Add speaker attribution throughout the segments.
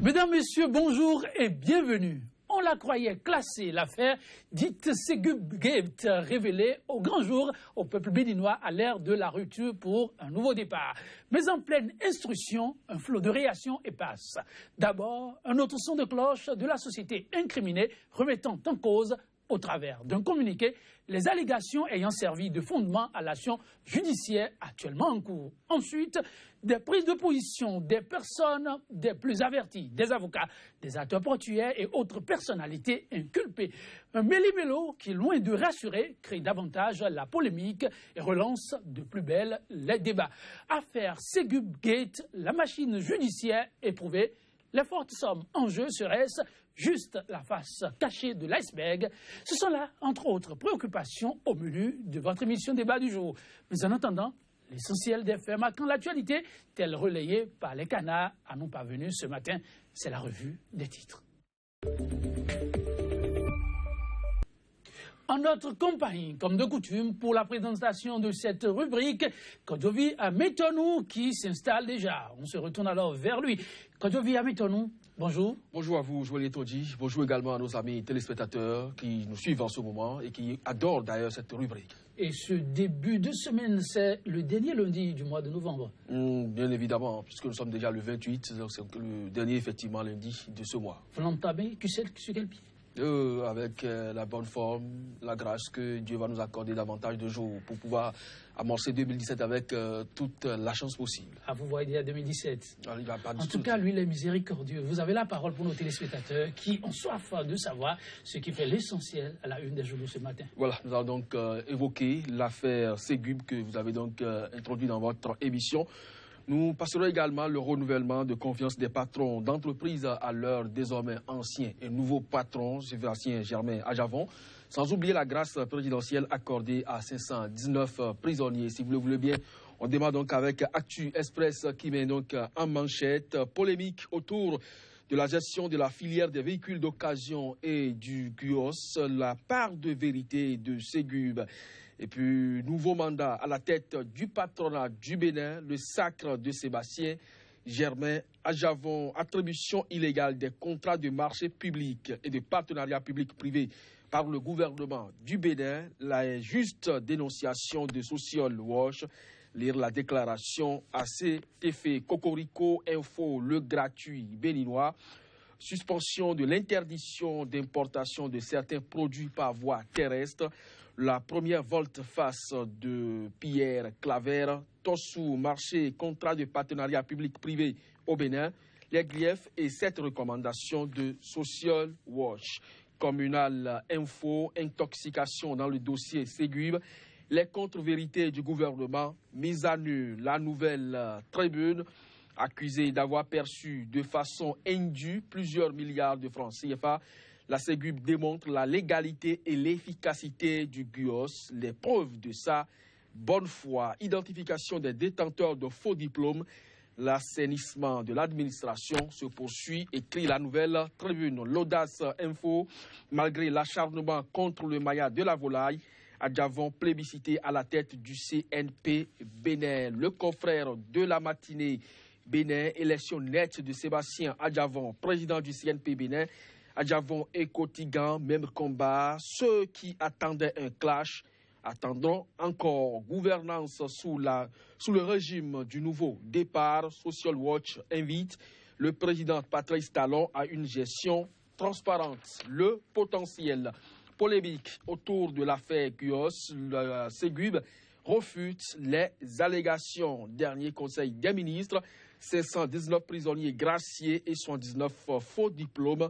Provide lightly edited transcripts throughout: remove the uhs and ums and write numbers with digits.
Speaker 1: Mesdames, Messieurs, bonjour et bienvenue. On la croyait classée, l'affaire dite Ségub Gate, révélée au grand jour au peuple béninois à l'ère de la rupture pour un nouveau départ. Mais en pleine instruction, un flot de réactions passe. D'abord, un autre son de cloche de la société incriminée remettant en cause, au travers d'un communiqué, les allégations ayant servi de fondement à l'action judiciaire actuellement en cours. Ensuite, des prises de position des personnes des plus averties, des avocats, des acteurs portuaires et autres personnalités inculpées. Un méli-mélo qui, loin de rassurer, crée davantage la polémique et relance de plus belle les débats. Affaire Ségub Gate, la machine judiciaire éprouvée. Les fortes sommes en jeu seraient juste la face cachée de l'iceberg. Ce sont là, entre autres, préoccupations au menu de votre émission Débat du jour. Mais en attendant, l'essentiel des faits marquant l'actualité, tel relayé par les canards à nous parvenus ce matin, c'est la revue des titres. En notre compagnie, comme de coutume, pour la présentation de cette rubrique, Kodjovi Ametonou qui s'installe déjà. On se retourne alors vers lui. Kodjovi Ametonou, bonjour.
Speaker 2: Bonjour à vous, Joël Tondi. Bonjour également à nos amis téléspectateurs qui nous suivent en ce moment et qui adorent d'ailleurs cette rubrique.
Speaker 1: Et ce début de semaine, c'est le dernier lundi du mois de novembre.
Speaker 2: Bien évidemment, puisque nous sommes déjà le 28, donc c'est le dernier effectivement lundi de ce mois.
Speaker 1: Vous l'entamez, sur quel pied?
Speaker 2: Avec la bonne forme, la grâce que Dieu va nous accorder davantage de jours pour pouvoir amorcer 2017 avec toute la chance possible.
Speaker 1: Ah, vous voyez, il y a 2017.
Speaker 2: Alors, il va pas
Speaker 1: en tout cas, lui, il est miséricordieux. Vous avez la parole pour nos téléspectateurs qui ont soif de savoir ce qui fait l'essentiel à la une des journaux ce matin.
Speaker 2: Voilà, nous allons donc évoquer l'affaire Ségub que vous avez donc introduit dans votre émission. Nous passerons également le renouvellement de confiance des patrons d'entreprise à leurs désormais anciens et nouveaux patrons, Sébastien Germain Adjavon, sans oublier la grâce présidentielle accordée à 519 prisonniers. Si vous le voulez bien, on démarre donc avec Actu Express qui met donc en manchette polémique autour de la gestion de la filière des véhicules d'occasion et du GUOS, la part de vérité de Ségub. Et puis, nouveau mandat à la tête du patronat du Bénin, le sacre de Sébastien Germain Adjavon, attribution illégale des contrats de marché public et de partenariat public-privé par le gouvernement du Bénin, la juste dénonciation de Social Watch, lire la déclaration à cet effet. Cocorico Info, le gratuit béninois. Suspension de l'interdiction d'importation de certains produits par voie terrestre. La première volte-face de Pierre Claver. Tossou, marché, contrat de partenariat public-privé au Bénin. Les griefs et 7 recommandations de Social Watch. Communal Info, intoxication dans le dossier Ségub. Les contre-vérités du gouvernement, mise à nu, la nouvelle tribune, accusée d'avoir perçu de façon indue plusieurs milliards de francs CFA. La Ségub démontre la légalité et l'efficacité du GUOS, les preuves de sa bonne foi, identification des détenteurs de faux diplômes. L'assainissement de l'administration se poursuit, écrit la nouvelle tribune. L'audace info, malgré l'acharnement contre le maillat de la volaille, Adjavon plébiscité à la tête du CNP Bénin. Le confrère de la matinée Bénin, élection nette de Sébastien Adjavon, président du CNP Bénin. Adjavon et Cotigan, même combat. Ceux qui attendaient un clash attendront encore. Gouvernance sous le régime du nouveau départ. Social Watch invite le président Patrice Talon à une gestion transparente. Le potentiel polémique autour de l'affaire GUOS, le Ségub refute les allégations. Dernier conseil des ministres, 519 prisonniers graciés et 119 faux diplômes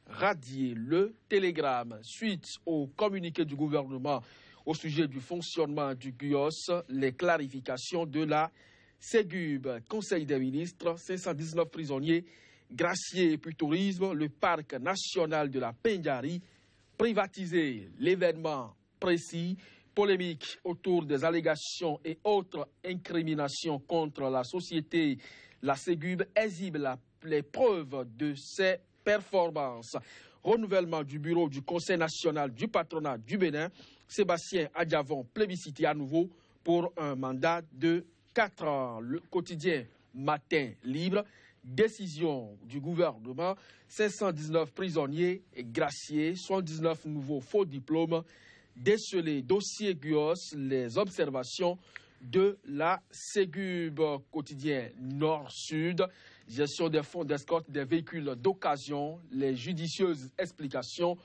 Speaker 2: radiés. Le télégramme, suite au communiqué du gouvernement au sujet du fonctionnement du GUOS, les clarifications de la Ségub. Conseil des ministres, 519 prisonniers graciés et puis tourisme, le parc national de la Pendjari, privatiser l'événement précis, polémique autour des allégations et autres incriminations contre la société. La Ségub exhibe les preuves de ses performances. Renouvellement du bureau du Conseil national du patronat du Bénin. Sébastien Adjavon plébiscité à nouveau pour un mandat de 4 ans. Le quotidien Matin Libre Décision du gouvernement, 519 prisonniers et graciés, 79 nouveaux faux diplômes, décelés, dossier GUOS, les observations de la Ségub. Quotidien Nord-Sud, gestion des fonds d'escorte des véhicules d'occasion, les judicieuses explications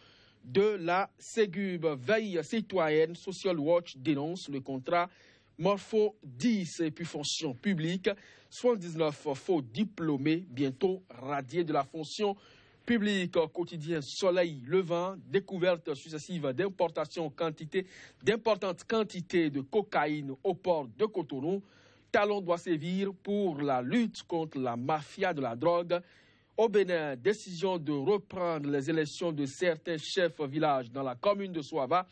Speaker 2: de la Ségub. Veille citoyenne, Social Watch dénonce le contrat Morpho 10 et puis fonction publique, 79 faux diplômés bientôt radiés de la fonction publique. Quotidien Soleil Levant, découverte successive d'importantes quantités de cocaïne au port de Cotonou. Talon doit sévir pour la lutte contre la mafia de la drogue. Au Bénin, décision de reprendre les élections de certains chefs villages dans la commune de Soava.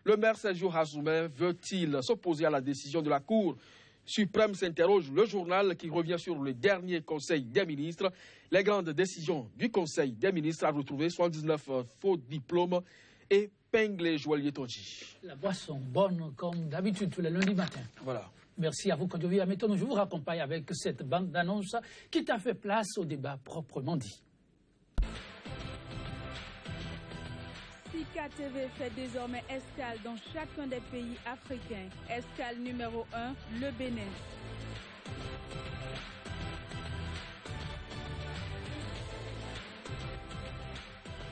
Speaker 2: Le maire Sergio Hazoumen veut-il s'opposer à la décision de la Cour suprême, s'interroge le journal qui revient sur le dernier Conseil des ministres. Les grandes décisions du Conseil des ministres a retrouvé 79 faux diplômes épinglés. Joël Tonji.
Speaker 1: La boisson bonne comme d'habitude tous les lundis matins.
Speaker 2: Voilà.
Speaker 1: Merci à vous, Kodjovi Ameton. Je vous raccompagne avec cette bande d'annonces qui t'a fait place au débat proprement dit.
Speaker 3: Sika TV fait désormais escale dans chacun des pays africains. Escale numéro 1, le Bénin.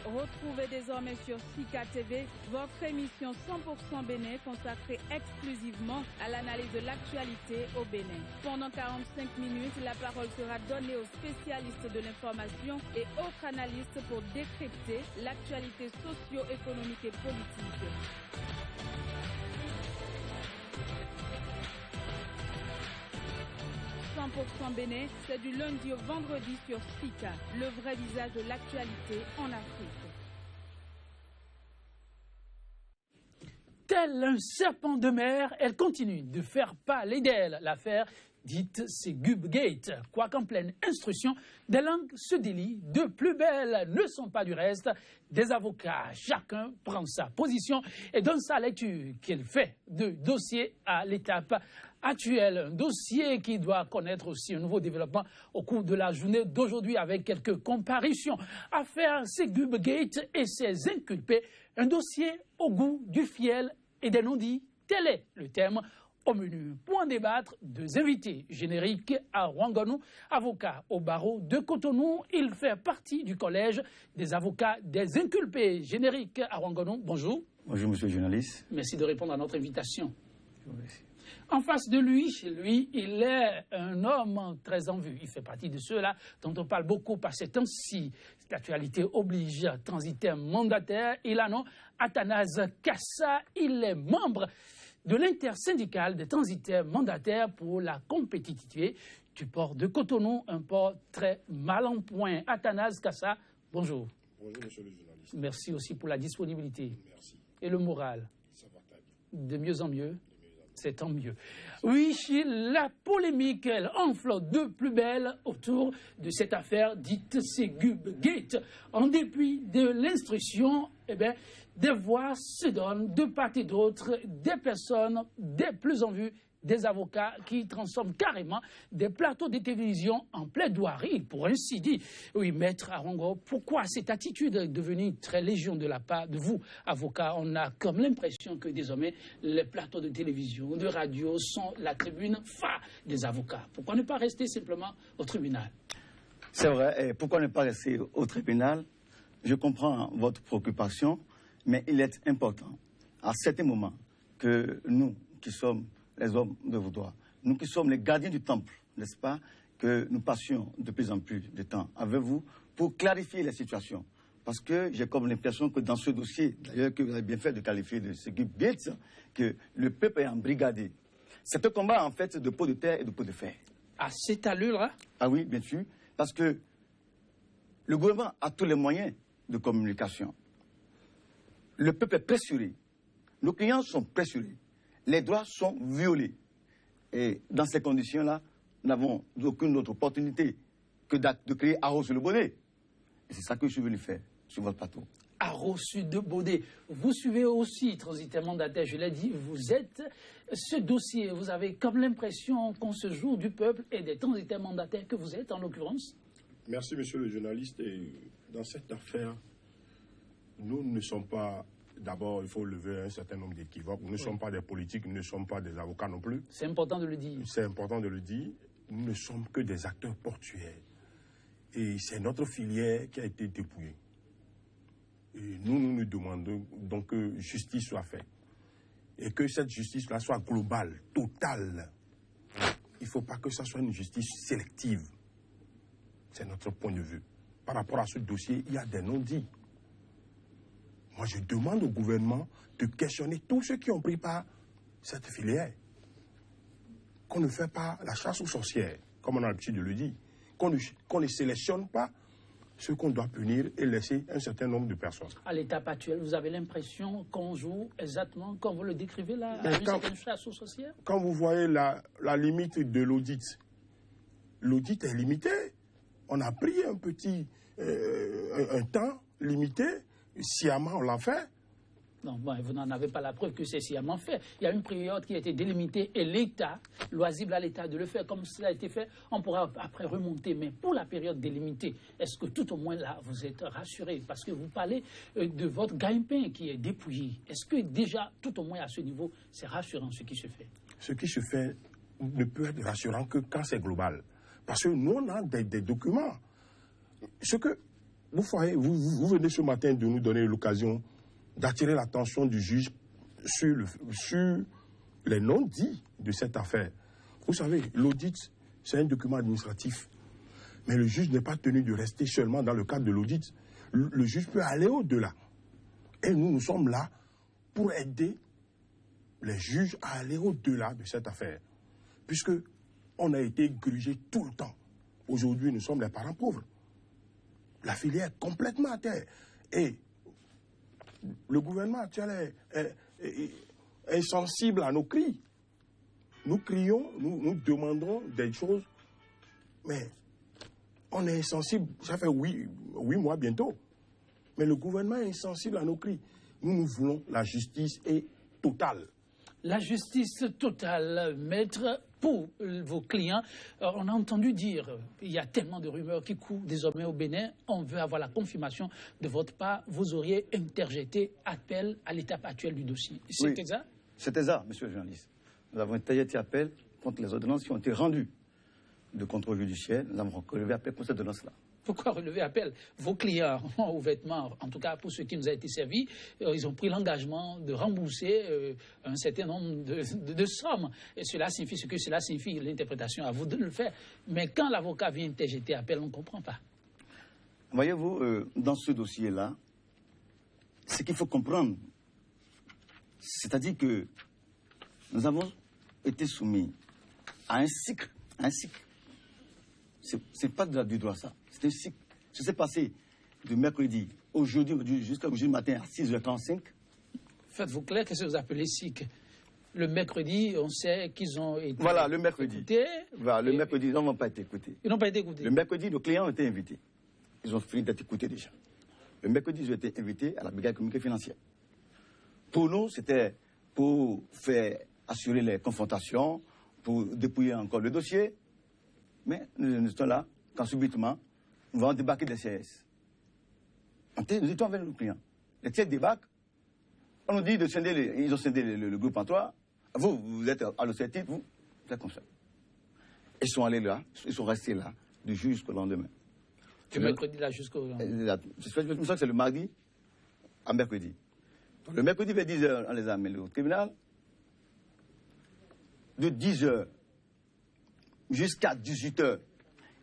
Speaker 3: Retrouvez désormais sur Sika TV votre émission 100% Bénin consacrée exclusivement à l'analyse de l'actualité au Bénin. Pendant 45 minutes, la parole sera donnée aux spécialistes de l'information et autres analystes pour décrypter l'actualité socio-économique et politique. « 100% Bénin, c'est du lundi au vendredi sur Sika, le vrai visage de l'actualité en Afrique.
Speaker 1: Tel un serpent de mer, elle continue de faire parler d'elle. L'affaire dite Ségub Gate. Quoiqu'en pleine instruction, des langues se délient. De plus belles ne sont pas du reste des avocats. Chacun prend sa position et donne sa lecture qu'il fait de dossier à l'étape actuelle. Un dossier qui doit connaître aussi un nouveau développement au cours de la journée d'aujourd'hui avec quelques comparutions. Affaire Ségub Gate et ses inculpés. Un dossier au goût du fiel et des non-dits. Tel est le thème au menu. Pour en débattre, deux invités. Générique à Ouanganou, avocat au barreau de Cotonou. Il fait partie du collège des avocats des inculpés. Générique à Ouanganou, bonjour.
Speaker 4: Bonjour, monsieur le journaliste.
Speaker 1: Merci de répondre à notre invitation.
Speaker 4: Je vous remercie.
Speaker 1: En face de lui, il est un homme très en vue. Il fait partie de ceux-là dont on parle beaucoup par ces temps-ci. L'actualité oblige, transitaire mandataire. Il a nom Athanase Kassa. Il est membre de l'intersyndicale des transitaires mandataires pour la compétitivité du port de Cotonou, un port très mal en point. Athanase Kassa, bonjour.
Speaker 5: Bonjour, monsieur le journaliste.
Speaker 1: Merci aussi pour la disponibilité.
Speaker 5: Merci.
Speaker 1: Et le moral.
Speaker 5: Ça va très bien.
Speaker 1: De mieux en mieux. C'est tant mieux. Oui, la polémique, elle enfle de plus belle autour de cette affaire dite Ségub Gate. En dépit de l'instruction, des voix se donnent de part et d'autre, des personnes des plus en vue, des avocats qui transforment carrément des plateaux de télévision en plaidoirie, pour ainsi dire. Oui, maître Arongo, pourquoi cette attitude est devenue très légion de la part de vous, avocats? On a comme l'impression que désormais les plateaux de télévision, de radio sont la tribune phare des avocats. Pourquoi ne pas rester simplement au tribunal?
Speaker 4: C'est vrai, et pourquoi ne pas rester au tribunal? Je comprends votre préoccupation, mais il est important, à certains moments, que nous, qui sommes les hommes de vos droits, nous qui sommes les gardiens du temple, n'est-ce pas, que nous passions de plus en plus de temps avec vous pour clarifier la situation. Parce que j'ai comme l'impression que dans ce dossier, d'ailleurs que vous avez bien fait de qualifier de Ségub Gate, que le peuple est embrigadé. C'est un combat en fait de peau de terre et de peau de fer.
Speaker 1: À cette allure-là?
Speaker 4: Ah oui, bien sûr, parce que le gouvernement a tous les moyens de communication. Le peuple est pressuré. Nos clients sont pressurés. Les droits sont violés. Et dans ces conditions-là, nous n'avons aucune autre opportunité que de créer Arros sur le bonnet. Et c'est ça que je suis venu faire sur votre plateau.
Speaker 1: Arros Sud de Baudet. Vous suivez aussi transitaire mandataire, je l'ai dit, vous êtes ce dossier. Vous avez comme l'impression qu'on se joue du peuple et des transitaires mandataires que vous êtes en l'occurrence?
Speaker 5: Merci, monsieur le journaliste. Et dans cette affaire, nous ne sommes pas... D'abord, il faut lever un certain nombre d'équivoques. Nous ne sommes pas des politiques, nous ne sommes pas des avocats non plus.
Speaker 1: C'est important de le dire.
Speaker 5: C'est important de le dire. Nous ne sommes que des acteurs portuaires. Et c'est notre filière qui a été dépouillée. Et nous demandons donc que justice soit faite. Et que cette justice-là soit globale, totale. Il ne faut pas que ça soit une justice sélective. C'est notre point de vue. Par rapport à ce dossier, il y a des non-dits. Moi, je demande au gouvernement de questionner tous ceux qui ont pris part cette filière. Qu'on ne fait pas la chasse aux sorcières, comme on a l'habitude de le dire. Qu'on ne sélectionne pas ceux qu'on doit punir et laisser un certain nombre de personnes.
Speaker 1: À l'étape actuelle, vous avez l'impression qu'on joue exactement comme vous le décrivez là, à une certaine chasse aux sorcières?
Speaker 5: Quand vous voyez la limite de l'audit, l'audit est limité. On a pris un temps limité. Sciemment, on l'a fait.
Speaker 1: Non, bon, vous n'en avez pas la preuve que c'est sciemment fait. Il y a une période qui a été délimitée et l'État, loisible à l'État de le faire comme cela a été fait, on pourra après remonter. Mais pour la période délimitée, est-ce que tout au moins là, vous êtes rassuré? Parce que vous parlez de votre gagne-pain qui est dépouillé. Est-ce que déjà, tout au moins à ce niveau, c'est rassurant ce qui se fait?
Speaker 5: Ce qui se fait ne peut être rassurant que quand c'est global. Parce que nous, on a des documents. Ce que vous venez ce matin de nous donner l'occasion d'attirer l'attention du juge sur les non-dits de cette affaire. Vous savez, l'audit, c'est un document administratif. Mais le juge n'est pas tenu de rester seulement dans le cadre de l'audit. Le juge peut aller au-delà. Et nous sommes là pour aider les juges à aller au-delà de cette affaire. Puisque on a été grugé tout le temps. Aujourd'hui, nous sommes les parents pauvres. La filière est complètement à terre. Et le gouvernement actuel est insensible à nos cris. Nous crions, nous demandons des choses, mais on est insensible. Ça fait 8 mois bientôt. Mais le gouvernement est insensible à nos cris. Nous voulons la justice totale.
Speaker 1: La justice totale, maître, pour vos clients. On a entendu dire, il y a tellement de rumeurs qui courent désormais au Bénin, on veut avoir la confirmation de votre part. Vous auriez interjeté appel à l'étape actuelle du dossier. C'est exact?
Speaker 4: C'est exact, monsieur le journaliste. Nous avons interjeté appel contre les ordonnances qui ont été rendues de contrôle judiciaire. Nous avons relevé appel contre ces ordonnances-là.
Speaker 1: Pourquoi relever appel? Vos clients ont vêtements, en tout cas pour ceux qui nous a été servis, ils ont pris l'engagement de rembourser un certain nombre de sommes. Et cela signifie ce que cela signifie. L'interprétation, à vous de le faire. Mais quand l'avocat vient interjeter appel, on ne comprend pas.
Speaker 4: Voyez-vous, dans ce dossier-là, ce qu'il faut comprendre, c'est-à-dire que nous avons été soumis à un cycle. C'est pas du droit, ça. C'est un cycle. Ça s'est passé de mercredi au jeudi jusqu'au jeudi matin à 6h45.
Speaker 1: Faites-vous clair, qu'est-ce que vous appelez cycle? Le mercredi, on sait qu'ils ont été
Speaker 4: Voilà, le mercredi.
Speaker 1: écoutés.
Speaker 4: Voilà, le mercredi, ils n'ont pas été écoutés.
Speaker 1: Ils n'ont pas été écoutés.
Speaker 4: Le mercredi, nos clients ont été invités. Ils ont fini d'être écoutés déjà. Le mercredi, ils ont été invités à la brigade économique et financière. Pour nous, c'était pour faire assurer les confrontations, pour dépouiller encore le dossier. Mais nous étions là, quand subitement, nous allons débarquer des CS. Nous étions avec nos clients. Les CS débarquent. On nous dit de scinder ils ont scindé le groupe en trois. Vous êtes à l'OCT, vous êtes comme ça. Ils sont allés là, ils sont restés là, du jusqu'au lendemain.
Speaker 1: Du mercredi là jusqu'au lendemain.
Speaker 4: Je pense que c'est le mardi à mercredi. Donc, le mercredi vers 10h, on les a amenés au tribunal. De 10h jusqu'à 18h,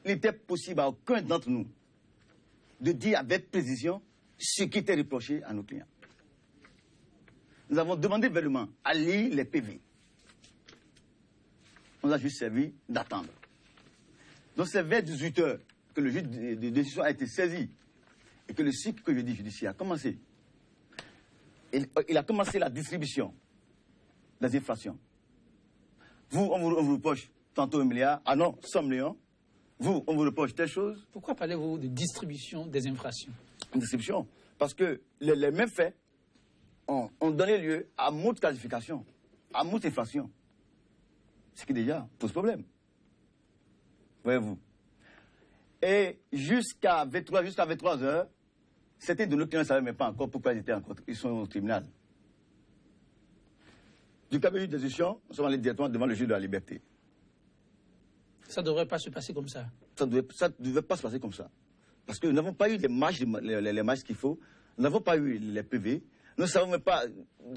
Speaker 4: il n'était possible à aucun d'entre nous de dire avec précision ce qui était reproché à nos clients. Nous avons demandé véritablement à lire les PV. On a juste servi d'attendre. Donc c'est vers 18h que le juge de décision a été saisi et que le cycle que je dis judiciaire a commencé. Il a commencé la distribution des infractions. Vous, on vous reproche tantôt 1 milliard, ah non, 100 millions. Vous, on vous reproche telle chose.
Speaker 1: Pourquoi parlez-vous de distribution des infractions?
Speaker 4: Distribution. Parce que les mêmes faits ont donné lieu à moult qualifications, à moult infractions. Ce qui déjà pose problème. Voyez-vous. Et jusqu'à 23 heures, certains de nos clients ne savaient même pas encore pourquoi ils sont au tribunal. Du cabinet de décision, nous sommes allés directement devant le juge de la liberté.
Speaker 1: Ça ne devrait pas se passer comme ça.
Speaker 4: Ça ne devait pas se passer comme ça. Parce que nous n'avons pas eu les marges qu'il faut. Nous n'avons pas eu les PV. Nous ne savons même pas,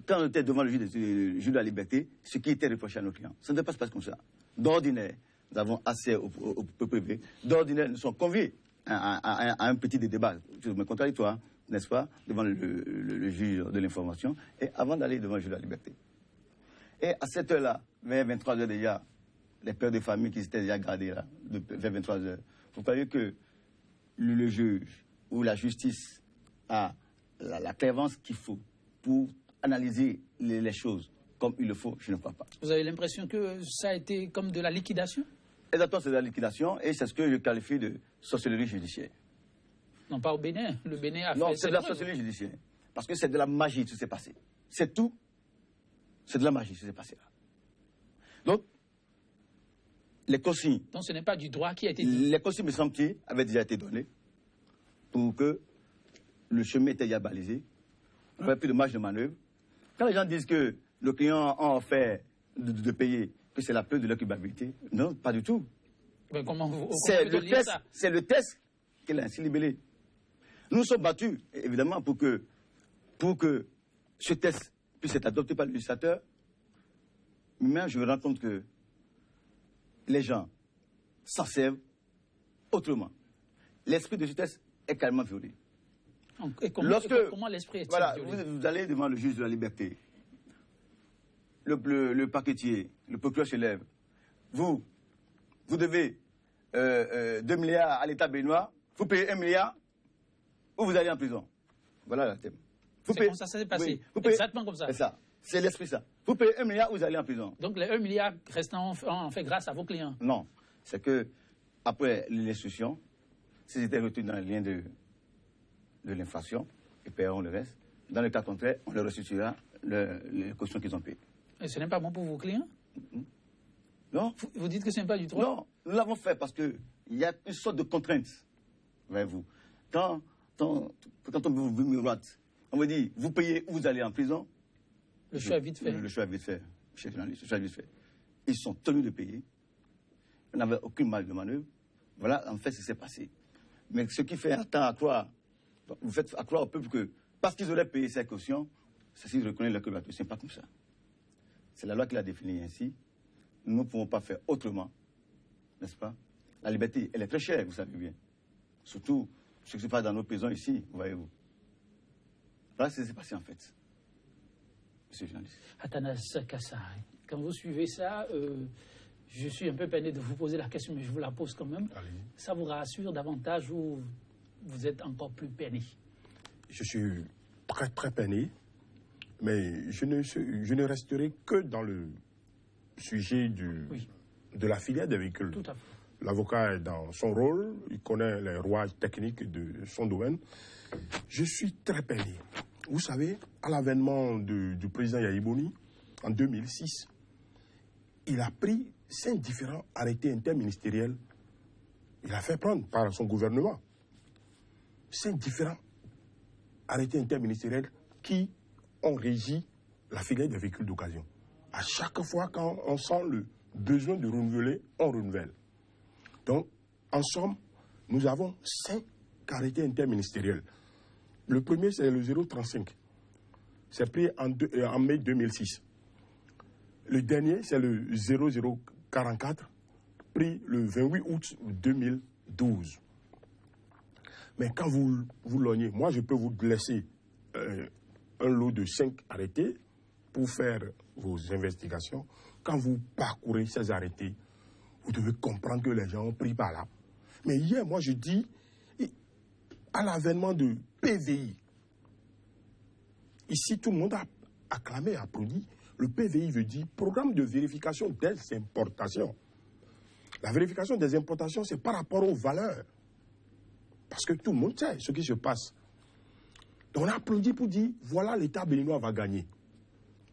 Speaker 4: quand on était devant le juge de la liberté, ce qui était reproché à nos clients. Ça ne devait pas se passer comme ça. D'ordinaire, nous avons accès au PV. D'ordinaire, nous sommes conviés à un petit débat contradictoire, n'est-ce pas, devant le juge de l'information, et avant d'aller devant le juge de la liberté. Et à cette heure-là, vers 23 heures déjà, les pères de famille qui s'étaient déjà gardés là, vers 23 heures, vous croyez que le juge ou la justice a la clairvoyance qu'il faut pour analyser les choses comme il le faut? Je ne crois pas.
Speaker 1: Vous avez l'impression que ça a été comme de la liquidation?
Speaker 4: Exactement, c'est de la liquidation et c'est ce que je qualifie de sorcellerie judiciaire.
Speaker 1: Non, pas au Bénin. Le Bénin a fait...
Speaker 4: Non, c'est de la sorcellerie judiciaire. Parce que c'est de la magie qui s'est passé. C'est tout. C'est de la magie qui s'est passé là. Donc, les consignes...
Speaker 1: Donc ce n'est pas du droit qui a été dit.
Speaker 4: Les consignes, me semble-t-il, avaient déjà été données pour que le chemin était déjà balisé. On n'avait plus de marge de manœuvre. Quand les gens disent que le client a offert de payer, que c'est la peur de leur culpabilité, non, pas du tout.
Speaker 1: Mais comment vous
Speaker 4: c'est le test qu'il a ainsi libellé. Nous nous sommes battus, évidemment, pour que ce test puisse être adopté par le législateur. Mais je me rends compte que les gens s'en servent autrement. L'esprit de ce test est carrément violé.
Speaker 1: Et comment l'esprit est
Speaker 4: voilà,
Speaker 1: violé?
Speaker 4: vous allez devant le juge de la liberté. Le paquetier, le procureur se lève. Vous devez 2 milliards à l'État béninois. Vous payez 1 milliard ou vous allez en prison. Voilà le thème.
Speaker 1: C'est comme ça s'est passé.
Speaker 4: Oui,
Speaker 1: Exactement comme ça.
Speaker 4: C'est ça. C'est l'esprit ça. Vous payez 1 milliard ou vous allez en prison.
Speaker 1: Donc les 1 milliard restants ont fait grâce à vos clients?
Speaker 4: Non. C'est que après l'instruction, s'ils étaient retenus dans le lien de l'inflation, ils paieront le reste. Dans le cas contraire, on leur restituera les cautions qu'ils ont payées.
Speaker 1: Et ce n'est pas bon pour vos clients?
Speaker 4: Non.
Speaker 1: Vous dites que ce n'est pas du droit?
Speaker 4: Non, nous l'avons fait parce qu'il y a une sorte de contrainte, voyez-vous. Quand on vous miroite, on vous dit, vous payez ou vous allez en prison.
Speaker 1: Le choix est vite fait.
Speaker 4: Le choix est vite fait, chef journaliste, le choix est vite fait. Ils sont tenus de payer. On n'avait aucune marge de manœuvre. Voilà, en fait, ce qui s'est passé. Mais ce qui fait à croire, vous faites à croire au peuple que parce qu'ils auraient payé ces cautions, c'est s'ils reconnaissent leur culpabilité. Ce n'est pas comme ça. C'est la loi qui l'a défini ainsi. Nous ne pouvons pas faire autrement, n'est-ce pas? La liberté, elle est très chère, vous savez bien. Surtout ce qui se passe dans nos prisons ici, voyez-vous. Voilà ce qui s'est passé en fait. Monsieur le journaliste.
Speaker 1: Athanas Kassai, quand vous suivez ça, je suis un peu peiné de vous poser la question, mais je vous la pose quand même.
Speaker 5: Allez.
Speaker 1: Ça vous rassure davantage ou vous êtes encore plus peiné?
Speaker 5: Je suis très très peiné, mais je ne resterai que dans le sujet de la filière des véhicules.
Speaker 1: Tout à fait.
Speaker 5: L'avocat est dans son rôle, il connaît les rouages techniques de son domaine. Je suis très peiné. Vous savez, à l'avènement du président Yahya Boni, en 2006, il a pris 5 différents arrêtés interministériels. Il a fait prendre par son gouvernement 5 différents arrêtés interministériels qui ont régi la filière des véhicules d'occasion. À chaque fois quand on sent le besoin de renouveler, on renouvelle. Donc, en somme, nous avons 5 arrêtés interministériels. Le premier, c'est le 035. C'est pris en mai 2006. Le dernier, c'est le 0044, pris le 28 août 2012. Mais quand vous lognez, moi, je peux vous laisser un lot de 5 arrêtés pour faire vos investigations. Quand vous parcourez ces arrêtés, vous devez comprendre que les gens ont pris par là. Mais hier, moi, je dis, à l'avènement de PVI, ici, tout le monde a acclamé, applaudi. Le PVI veut dire Programme de vérification des importations. La vérification des importations, c'est par rapport aux valeurs. Parce que tout le monde sait ce qui se passe. Donc on a applaudi pour dire, voilà, l'État béninois va gagner.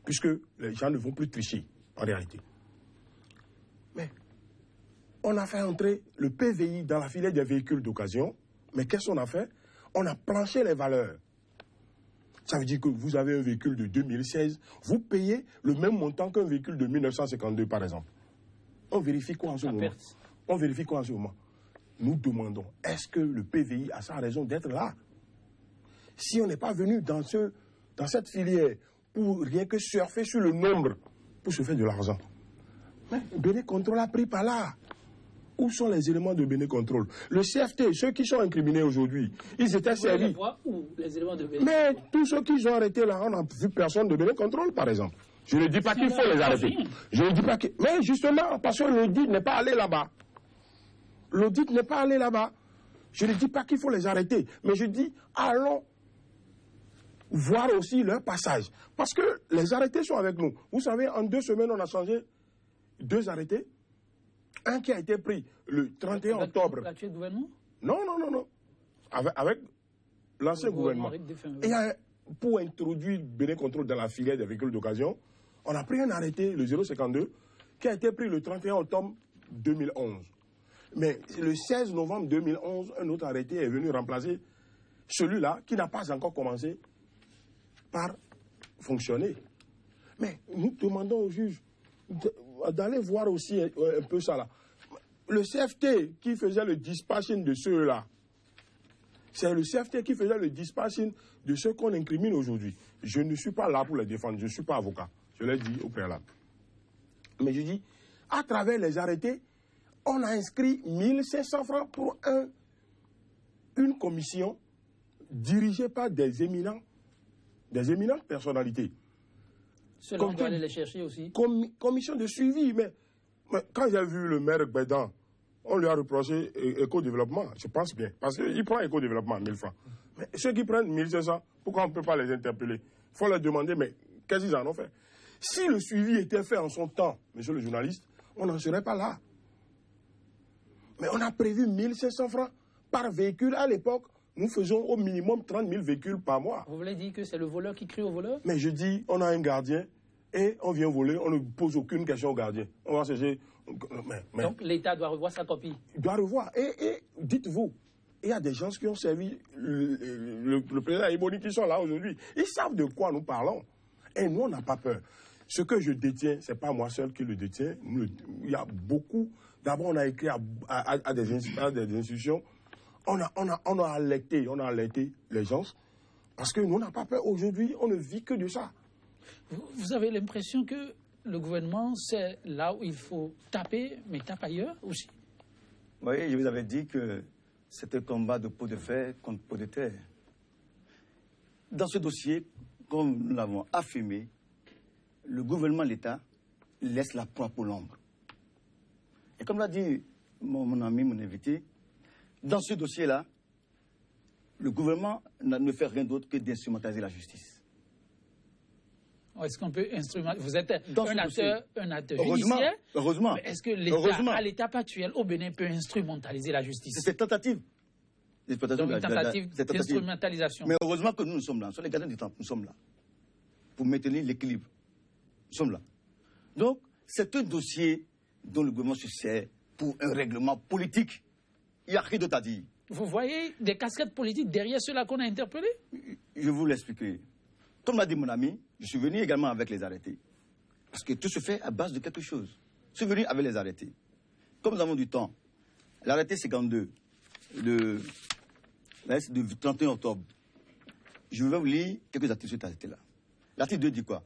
Speaker 5: Puisque les gens ne vont plus tricher, en réalité. Mais on a fait entrer le PVI dans la filière des véhicules d'occasion. Mais qu'est-ce qu'on a fait? On a planché les valeurs. Ça veut dire que vous avez un véhicule de 2016, vous payez le même montant qu'un véhicule de 1952, par exemple. On vérifie quoi en ce moment? On vérifie quoi en ce moment? Nous demandons, est-ce que le PVI a sa raison d'être là? Si on n'est pas venu dans cette filière pour rien que surfer sur le nombre, pour se faire de l'argent. Mais Béné-Contrôle a pris par là. Où sont les éléments de Béné-Contrôle? Le CFT, ceux qui sont incriminés aujourd'hui, ils étaient servis.
Speaker 1: Les éléments de Béné-Contrôle.
Speaker 5: Mais tous ceux qui ont arrêtés là, on n'a vu personne de Béné-Contrôle, par exemple. Je ne dis pas qu'il faut les arrêter. Je ne dis pas que... Mais justement, parce que l'audit n'est pas allé là-bas. L'audit n'est pas allé là-bas. Je ne dis pas qu'il faut les arrêter. Mais je dis, allons voir aussi leur passage. Parce que les arrêtés sont avec nous. Vous savez, en 2 semaines, on a changé 2 arrêtés. Un qui a été pris le 31 octobre.
Speaker 1: L'actuel gouvernement?
Speaker 5: Non. Avec l'ancien gouvernement. Et pour introduire Béné-Contrôle dans la filière des véhicules d'occasion, on a pris un arrêté, le 052, qui a été pris le 31 octobre 2011. Mais le 16 novembre 2011, un autre arrêté est venu remplacer celui-là qui n'a pas encore commencé par fonctionner. Mais nous demandons au juge d'aller voir aussi un peu ça là. Le CFT qui faisait le dispatching de ceux-là, c'est le CFT qui faisait le dispatching de ceux qu'on incrimine aujourd'hui. Je ne suis pas là pour les défendre, je ne suis pas avocat. Je l'ai dit au préalable. Mais je dis, à travers les arrêtés, on a inscrit 1500 francs pour une commission dirigée par des éminentes personnalités.
Speaker 1: Cela, on doit aller les chercher aussi.
Speaker 5: Commission de suivi, mais quand j'ai vu le maire Bédan, on lui a reproché éco-développement, je pense bien, parce qu'il prend éco-développement 1000 francs. Mais ceux qui prennent 1500, pourquoi on ne peut pas les interpeller? Il faut leur demander, mais qu'est-ce qu'ils en ont fait? Si le suivi était fait en son temps, monsieur le journaliste, on n'en serait pas là. Mais on a prévu 1500 francs par véhicule. À l'époque, nous faisons au minimum 30 000 véhicules par mois.
Speaker 1: Vous voulez dire que c'est le voleur qui crie au voleur? Mais
Speaker 5: je dis, on a un gardien et on vient voler, on ne pose aucune question au gardien. On va chercher...
Speaker 1: Donc l'État doit revoir sa copie?
Speaker 5: Il doit revoir. Et dites-vous, il y a des gens qui ont servi le président Iboni qui sont là aujourd'hui. Ils savent de quoi nous parlons. Et nous, on n'a pas peur. Ce que je détiens, ce n'est pas moi seul qui le détient. Il y a beaucoup. D'abord, on a écrit à des institutions. On a alerté les gens. Parce que nous, on n'a pas peur. Aujourd'hui, on ne vit que de ça.
Speaker 1: Vous avez l'impression que le gouvernement, c'est là où il faut taper, mais tape ailleurs aussi?
Speaker 4: Oui, je vous avais dit que c'était un combat de pot de fer contre pot de terre. Dans ce dossier, comme nous l'avons affirmé, le gouvernement, l'État, laisse la proie pour l'ombre. Et comme l'a dit mon ami, mon invité, dans ce dossier-là, le gouvernement ne fait rien d'autre que d'instrumentaliser la justice.
Speaker 1: Est-ce qu'on peut instrumentaliser? Vous êtes un acteur
Speaker 4: judiciaire. Heureusement.
Speaker 1: Est-ce que l'État, à l'étape actuelle, au Bénin, peut instrumentaliser la justice?
Speaker 4: C'est tentative.
Speaker 1: Donc une tentative d'instrumentalisation.
Speaker 4: Mais heureusement que nous sommes là. Nous sommes les gardiens du temps. Nous sommes là. Pour maintenir l'équilibre. Nous sommes là. Donc, c'est un dossier dont le gouvernement se sert pour un règlement politique. Il n'y a rien d'autre à dire.
Speaker 1: Vous voyez des casquettes politiques derrière ceux-là qu'on a interpellés?
Speaker 4: Je vais vous l'expliquer. Comme l'a dit mon ami, je suis venu également avec les arrêtés. Parce que tout se fait à base de quelque chose. Je suis venu avec les arrêtés. Comme nous avons du temps, l'arrêté 52, le 31 octobre, je vais vous lire quelques articles sur cet arrêté-là. L'article 2 dit quoi?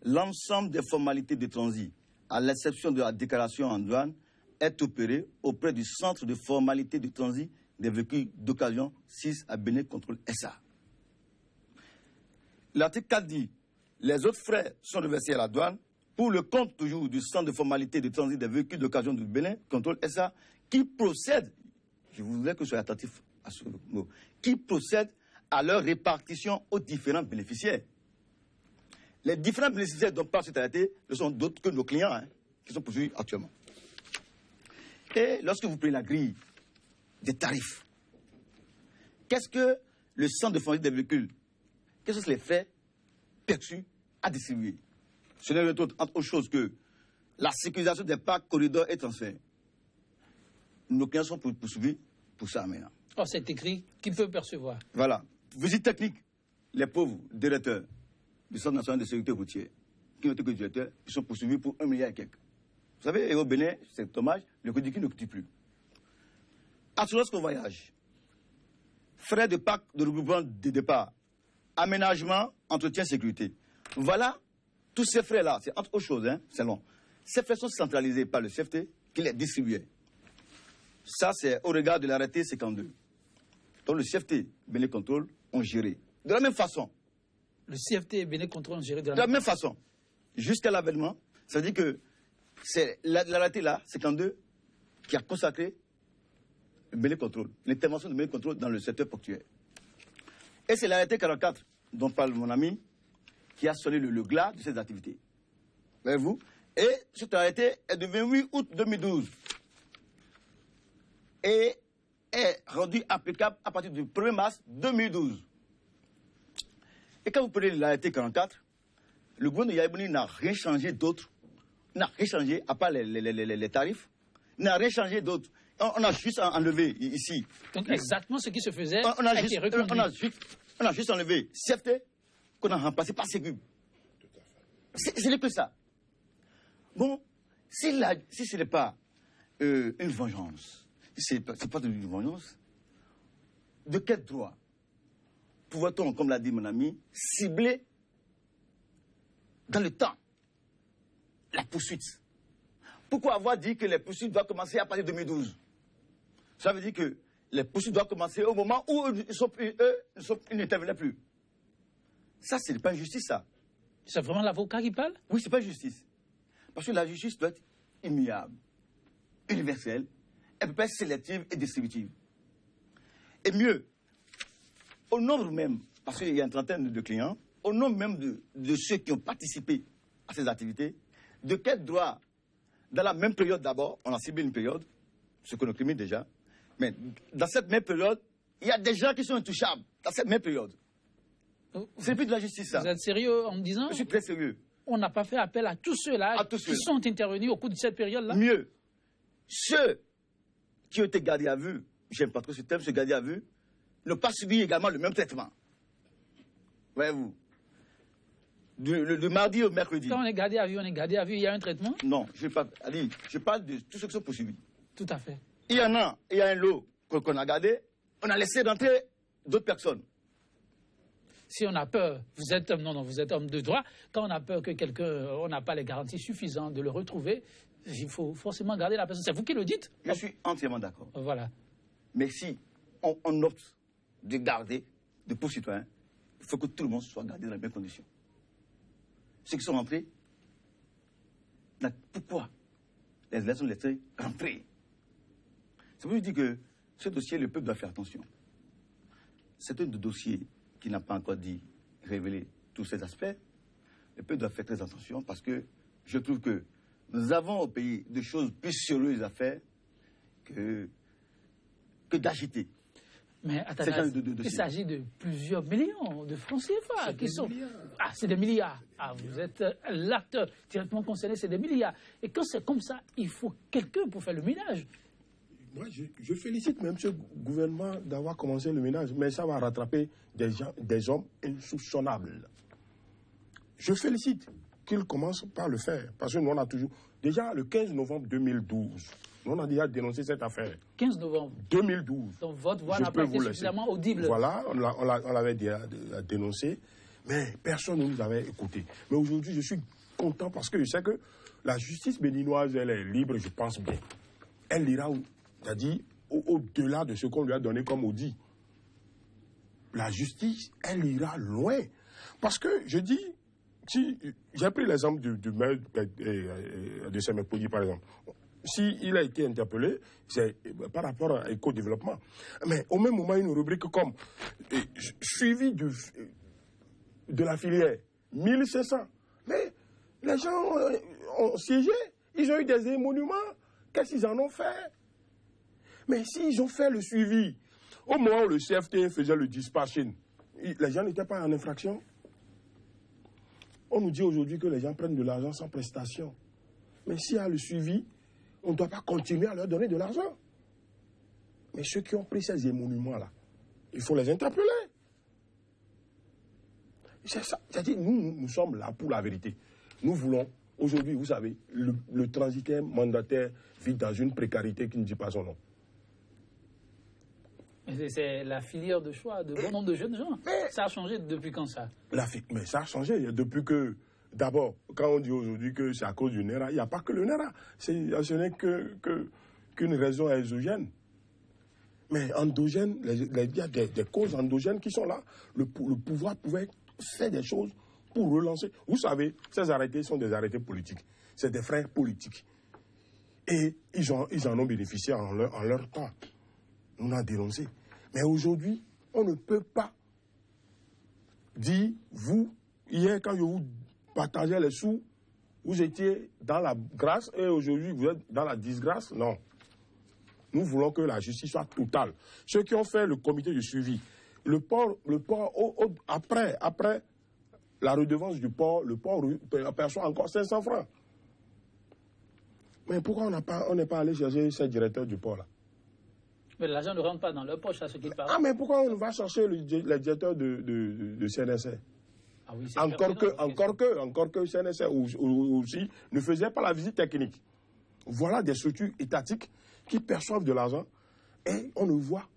Speaker 4: L'ensemble des formalités de transit, à l'exception de la déclaration en douane, est opéré auprès du centre de formalités de transit des véhicules d'occasion 6 à Béné-Contrôle SA. L'article 4 dit, les autres frais sont reversés à la douane pour le compte toujours du centre de formalité de transit des véhicules d'occasion de Bénin-Contrôle SA qui procède, je voudrais que vous soyez attentif à ce mot, qui procède à leur répartition aux différents bénéficiaires. Les différents bénéficiaires dont parle cet arrêté ne sont d'autres que nos clients qui sont poursuivis actuellement. Et lorsque vous prenez la grille des tarifs, qu'est-ce que le centre de formalité des véhicules, quels sont les frais perçus à distribuer? Ce n'est autre chose que la sécurisation des parcs, corridors et transferts, nos clients sont poursuivis pour ça maintenant.
Speaker 1: Oh, c'est écrit, qui peut percevoir?
Speaker 4: Voilà. Visite technique, les pauvres directeurs du Centre national de sécurité routière, qui n'ont été que directeurs, ils sont poursuivis pour 1 milliard et quelques. Vous savez, et au Bénin, c'est dommage, le crédit ne coûte plus. Assurance qu'on voyage, frais de PAC de regroupement de départ, aménagement, entretien, sécurité. Voilà, tous ces frais-là, c'est entre autres choses, hein, c'est long. Ces frais sont centralisés par le CFT qui les distribuait. Ça, c'est au regard de l'arrêté 52. Donc le CFT, Bénin Contrôle, ont géré. De la même façon.
Speaker 1: Le CFT et Bénin Contrôle ont géré
Speaker 4: de la même façon. Jusqu'à l'avènement, ça veut dire que c'est l'arrêté là, 52, qui a consacré le Bénin Contrôle, l'intervention de Bénin Contrôle dans le secteur portuaire. Et c'est l'arrêté 44, dont parle mon ami, qui a sonné le glas de ces activités. Voyez-vous? Et cet arrêté est du 28 août 2012 et est rendu applicable à partir du 1er mars 2012. Et quand vous prenez l'arrêté 44, le gouvernement de Yahya Ibouni n'a rien changé d'autre, n'a rien changé, à part les tarifs, n'a rien changé d'autre. On a juste enlevé ici.
Speaker 1: Donc exactement ce qui se faisait
Speaker 4: on a juste enlevé CFT qu'on a remplacé par Ségub. Ce n'est que ça. Bon, si ce n'est pas une vengeance, si ce n'est pas une vengeance, de quel droit pourrait-on, comme l'a dit mon ami, cibler dans le temps la poursuite? Pourquoi avoir dit que les poursuites doivent commencer à partir de 2012? Ça veut dire que les poursuites doivent commencer au moment où ils n'intervenaient plus. Ça, ce n'est pas une justice, ça.
Speaker 1: C'est vraiment l'avocat qui parle?
Speaker 4: Oui, ce n'est pas une justice. Parce que la justice doit être immuable, universelle, elle peut pas être sélective et distributive. Et mieux, au nombre même, parce qu'il y a une trentaine de clients, au nombre même de ceux qui ont participé à ces activités, de quel droit, dans la même période d'abord, on a ciblé une période, ce qu'on crimine déjà, mais dans cette même période, il y a des gens qui sont intouchables, dans cette même période. C'est plus de la justice, ça.
Speaker 1: Vous êtes sérieux en me disant?
Speaker 4: Je suis très sérieux.
Speaker 1: On n'a pas fait appel à tous ceux-là qui sont intervenus au cours de cette période-là?
Speaker 4: Mieux, ceux qui ont été gardés à vue, j'aime pas trop ce terme, se garder à vue, n'ont pas subi également le même traitement. Voyez-vous, de mardi au mercredi.
Speaker 1: Quand on est gardé à vue, il y a un traitement?
Speaker 4: Non, je parle de tous ceux qui sont poursuivis.
Speaker 1: Tout à fait.
Speaker 4: Il y a un lot qu'on a gardé, on a laissé rentrer d'autres personnes.
Speaker 1: Si on a peur, vous êtes homme de droit, quand on a peur que quelqu'un, on n'a pas les garanties suffisantes de le retrouver, il faut forcément garder la personne. C'est vous qui le dites?
Speaker 4: Je suis entièrement d'accord.
Speaker 1: Voilà.
Speaker 4: Mais si on opte de garder de pauvres citoyens, il faut que tout le monde soit gardé dans les mêmes conditions. Ceux qui sont rentrés, pourquoi les lettres sont laissées rentrer? C'est pour dire que ce dossier, le peuple doit faire attention. C'est un dossier qui n'a pas encore dit révéler tous ces aspects. Le peuple doit faire très attention parce que je trouve que nous avons au pays des choses plus sérieuses à faire que d'agiter.
Speaker 1: Mais attendez, il s'agit de plusieurs millions de francs CFA qui sont... Ah, c'est des milliards. Ah, vous êtes l'acteur directement concerné, c'est des milliards. Et quand c'est comme ça, il faut quelqu'un pour faire le ménage.
Speaker 5: Moi, je félicite même ce gouvernement d'avoir commencé le ménage, mais ça va rattraper des hommes insoupçonnables. Je félicite qu'il commence par le faire, parce que nous, on a toujours... Déjà, le 15 novembre 2012, nous, on a déjà dénoncé cette affaire.
Speaker 1: 15 novembre
Speaker 5: 2012.
Speaker 1: Donc votre voix n'a pas été suffisamment audible.
Speaker 5: Voilà, on l'avait déjà dénoncé, mais personne ne nous avait écouté. Mais aujourd'hui, je suis content parce que je sais que la justice béninoise, elle est libre, je pense bien. Elle ira... C'est-à-dire au-delà de ce qu'on lui a donné comme audit. La justice, elle ira loin. Parce que, je dis, si j'ai pris l'exemple du maire de Sémépouji, par exemple. S'il a été interpellé, c'est par rapport à l'éco-développement. Mais au même moment, une rubrique comme suivi de la filière, 1500. Mais les gens ont siégé, ils ont eu des émoluments. Qu'est-ce qu'ils en ont fait? Mais s'ils ont fait le suivi, au moment où le CFT faisait le dispatching, les gens n'étaient pas en infraction. On nous dit aujourd'hui que les gens prennent de l'argent sans prestation. Mais s'il y a le suivi, on ne doit pas continuer à leur donner de l'argent. Mais ceux qui ont pris ces émoluments-là, il faut les interpeller. C'est ça. C'est-à-dire, nous sommes là pour la vérité. Nous voulons, aujourd'hui, vous savez, le transitaire mandataire vit dans une précarité qui ne dit pas son nom.
Speaker 1: C'est la filière de choix de bon nombre de jeunes gens. Ça a changé depuis quand ça?
Speaker 5: Mais ça a changé depuis que, d'abord, quand on dit aujourd'hui que c'est à cause du NERA, il n'y a pas que le NERA. Ce n'est qu'une raison exogène. Mais endogène, il y a des causes endogènes qui sont là. Le pouvoir pouvait faire des choses pour relancer. Vous savez, ces arrêtés sont des arrêtés politiques. C'est des freins politiques. Et ils en ont bénéficié en leur temps. On a dénoncé. Mais aujourd'hui, on ne peut pas dire, vous, hier, quand je vous partageais les sous, vous étiez dans la grâce et aujourd'hui, vous êtes dans la disgrâce. Non. Nous voulons que la justice soit totale. Ceux qui ont fait le comité de suivi, le port après la redevance du port, le port perçoit encore 500 francs. Mais pourquoi on n'est pas allé chercher ce directeur du port-là?
Speaker 1: Mais l'argent ne rentre pas dans leur poche, à ce qu'il parle.
Speaker 5: Ah, mais pourquoi on va chercher le directeur de CNSA?
Speaker 1: Ah oui,
Speaker 5: encore que CNSA aussi ne faisait pas la visite technique. Voilà des structures étatiques qui perçoivent de l'argent et on ne voit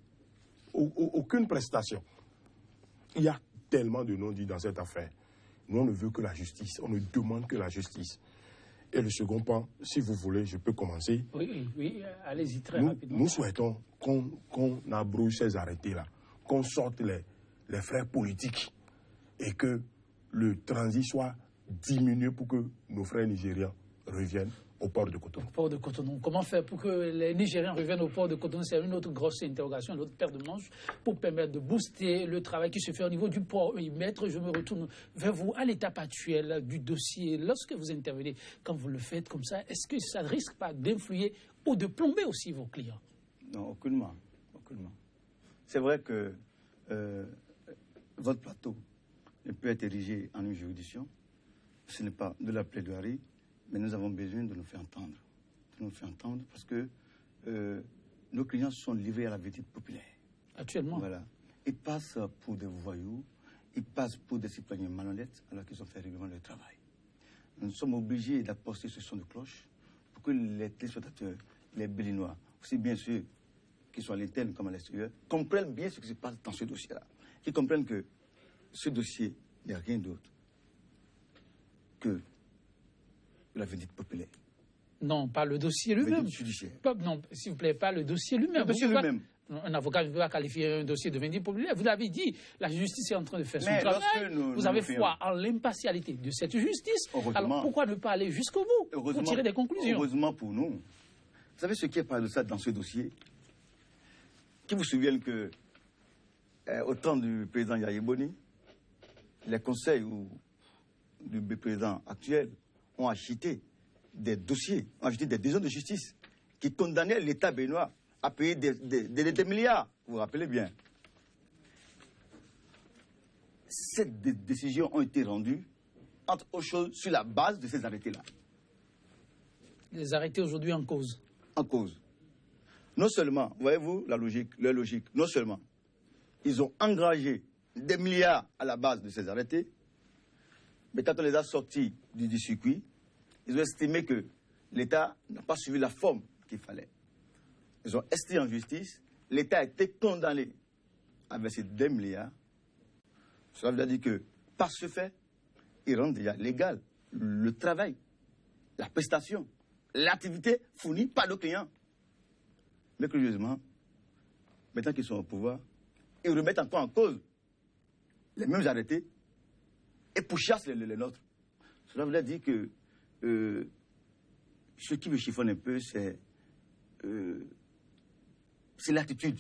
Speaker 5: aucune prestation. Il y a tellement de non-dits dans cette affaire. Nous, on ne veut que la justice. On ne demande que la justice. Et le second point, si vous voulez, je peux commencer.
Speaker 1: Oui, allez-y très rapidement.
Speaker 5: Nous souhaitons qu'on abroge ces arrêtés-là, qu'on sorte les frais politiques et que le transit soit diminué pour que nos frères nigérians reviennent au port de Cotonou.
Speaker 1: Port de Cotonou. Comment faire pour que les Nigériens reviennent au port de Cotonou? C'est une autre grosse interrogation, une autre paire de manches pour permettre de booster le travail qui se fait au niveau du port. Oui, maître, je me retourne vers vous. À l'étape actuelle du dossier, lorsque vous intervenez, quand vous le faites comme ça, est-ce que ça ne risque pas d'influer ou de plomber aussi vos clients?
Speaker 4: Non, aucunement. C'est vrai que votre plateau ne peut être érigé en une juridiction. Ce n'est pas de la plaidoirie. Mais nous avons besoin de nous faire entendre. Parce que nos clients sont livrés à la vérité populaire.
Speaker 1: Actuellement.
Speaker 4: Voilà. Ils passent pour des voyous, ils passent pour des citoyens malhonnêtes alors qu'ils ont fait régulièrement leur travail. Nous sommes obligés d'apporter ce son de cloche pour que les téléspectateurs, les Béninois, aussi bien ceux qui sont à l'interne comme à l'extérieur, comprennent bien ce qui se passe dans ce dossier-là. Qu'ils comprennent que ce dossier n'est rien d'autre que la vérité populaire.
Speaker 1: Non, pas le dossier lui-même. Non, s'il vous plaît, pas le dossier lui-même.
Speaker 4: Le dossier lui-même.
Speaker 1: Un avocat ne peut pas qualifier un dossier de vérité populaire. Vous l'avez dit, la justice est en train de faire son travail. Vous avez foi en l'impartialité de cette justice. Alors pourquoi ne pas aller jusqu'au bout pour tirer des conclusions?
Speaker 4: Heureusement pour nous. Vous savez ce qui est paradoxal dans ce dossier? Qui vous souviennent que, au temps du président Yaya Boni, les conseils du président actuel ont acheté des dossiers, ont acheté des décisions de justice qui condamnaient l'État béninois à payer des milliards. Vous vous rappelez bien. Ces décisions ont été rendues, entre autres choses, sur la base de ces arrêtés-là.
Speaker 1: Les arrêtés aujourd'hui en cause.
Speaker 4: En cause. Non seulement, voyez-vous leur logique, non seulement ils ont engagé des milliards à la base de ces arrêtés, mais quand on les a sortis du circuit, ils ont estimé que l'État n'a pas suivi la forme qu'il fallait. Ils ont estimé en justice, l'État a été condamné à verser 2 milliards. Cela veut dire que, par ce fait, ils rendent déjà légal le travail, la prestation, l'activité fournie par nos clients. Mais curieusement, maintenant qu'ils sont au pouvoir, ils remettent encore en cause les mêmes arrêtés et pourchassent les nôtres. Cela veut dire que ce qui me chiffonne un peu, c'est l'attitude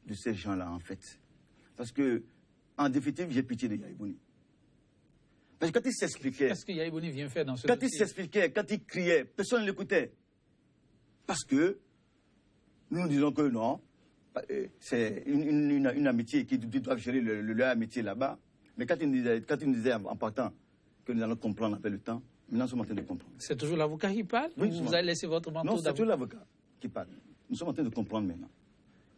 Speaker 4: de ces gens-là, en fait. Parce que, en définitive, j'ai pitié de Yaya Boni. Parce que quand il s'expliquait...
Speaker 1: Qu'est-ce que Yaya Boni vient faire dans ce
Speaker 4: dossier? Quand il s'expliquait, quand il criait, personne ne l'écoutait. Parce que nous disons que non, c'est une amitié qui doit gérer leur amitié là-bas. Mais quand il nous disait en partant que nous allons comprendre avec le temps, maintenant nous sommes en train de comprendre.
Speaker 1: C'est toujours l'avocat qui parle? Oui, vous avez laissé votre manteau?
Speaker 4: Non, c'est toujours l'avocat qui parle. Nous sommes en train de comprendre maintenant.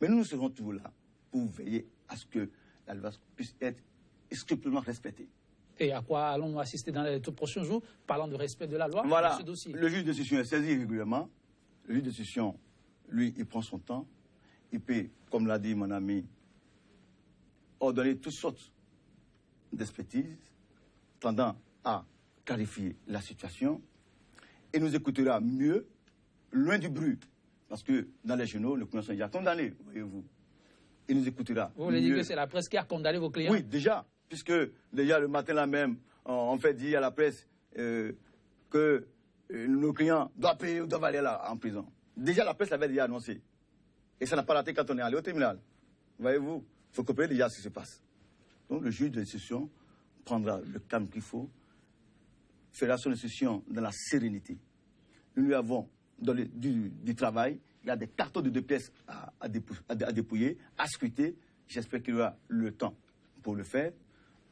Speaker 4: Mais nous serons toujours là pour veiller à ce que la loi puisse être scrupuleusement respectée.
Speaker 1: Et à quoi allons-nous assister dans les tout prochains jours, parlant de respect de la loi
Speaker 4: Voilà,
Speaker 1: dans ce dossier?
Speaker 4: Le juge d'instruction est saisi régulièrement. Le juge d'instruction, lui, il prend son temps. Il peut, comme l'a dit mon ami, ordonner toutes sortes d'expertises tendant à clarifier la situation. Et nous écoutera mieux, loin du bruit. Parce que dans les journaux, le client sont déjà condamnés, voyez-vous. Il nous écoutera.
Speaker 1: Vous voulez dire que c'est la presse qui a condamné vos clients?
Speaker 4: Oui, déjà. Puisque déjà le matin là même, on fait dire à la presse que nos clients doivent payer ou doivent aller là en prison. Déjà la presse l'avait déjà annoncé. Et ça n'a pas raté quand on est allé au tribunal. Voyez-vous, il faut comprendre déjà ce qui se passe. Donc le juge de l'instruction prendra le calme qu'il faut, fera son instruction dans la sérénité. Nous lui avons donné du travail, il y a des cartons de 2 pièces à dépouiller, à scruter. J'espère qu'il aura le temps pour le faire.